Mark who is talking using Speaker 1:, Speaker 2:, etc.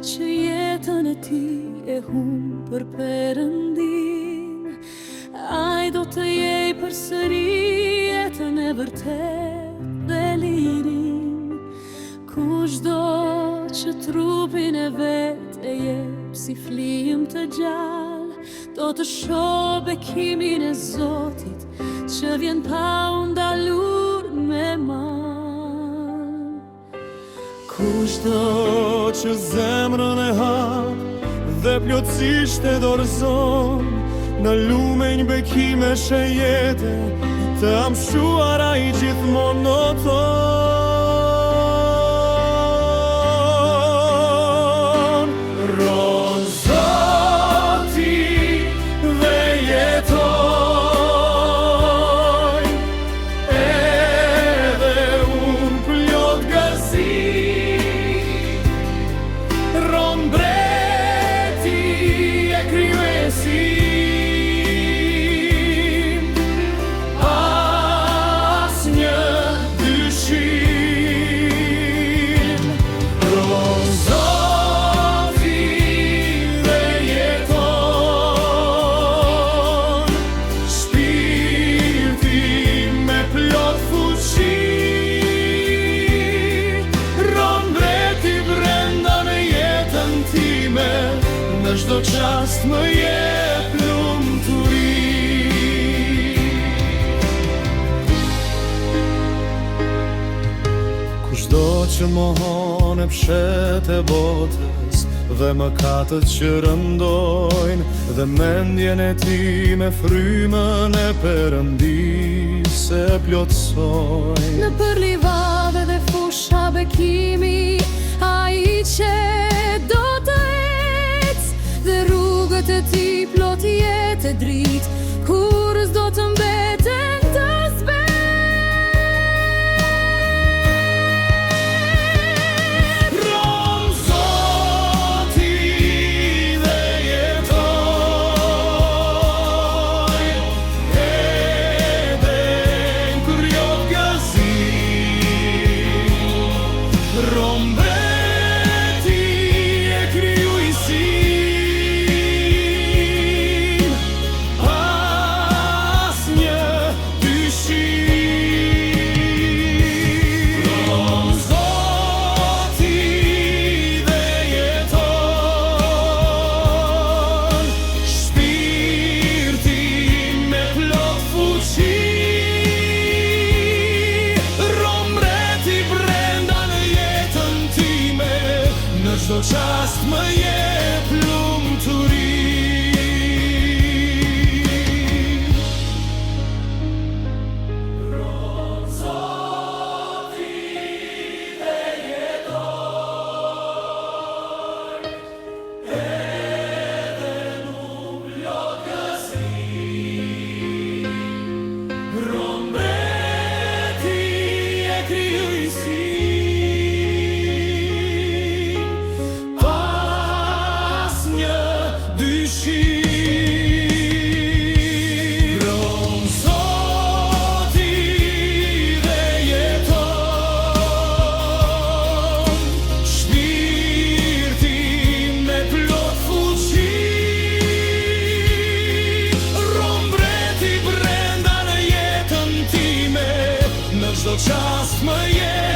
Speaker 1: që jetën e ti e humbë për Perëndin. Ai do të jej përsëri jetën e vërtet dhe lirin. Kushdo që trupin e vet e jep si flim të gjallë, do të shoh bekimin e Zotit që vjen pa u ndalur me mal.
Speaker 2: Kushdo që zemrën e hap dhe plotësisht e dorëzon, në lumenj bekimesh e jete të amshuara i gjithmonë noton. Ron Zoti dhe jetoj, edhe unë plot gëzim. Ron Mbreti e krijuesim, asnjë dyshim. Ron Zoti dhe jeton, shpirti me plot fuqi. Ron Mbreti brenda në jetën time, në çdo çast më jep lumturi. Kushdo që mohon e pshet e botës dhe mëkatet që rëndojnë, dhe mendjen e ti me frymën e Perëndis e plotësojnë.
Speaker 1: Në për livade dhe fusha bekimi, ai që do të ecë, dhe rrugët e ti plot jetë e dritë, kur s'do të mbeten të zbet.
Speaker 2: Ron Zoti dhe jetoj, edhe kur jot gëzim. Ron Mbreti e krijuesim, asnjë dyshim. Ron Zoti dhe jeton, shpirti me plot fuqi. Ron Mbreti brenda në jetën time, në çdo çast më jep lumturi. Ron Zoti dhe jeton, edhe nuk plot gëzim. Ron Mbreti e krijuesim, asnjë dyshim. Ron Zoti dhe jeton, shpirti me plot fuqi. Ron Mbreti brenda në jetën time, në çdo çast më jep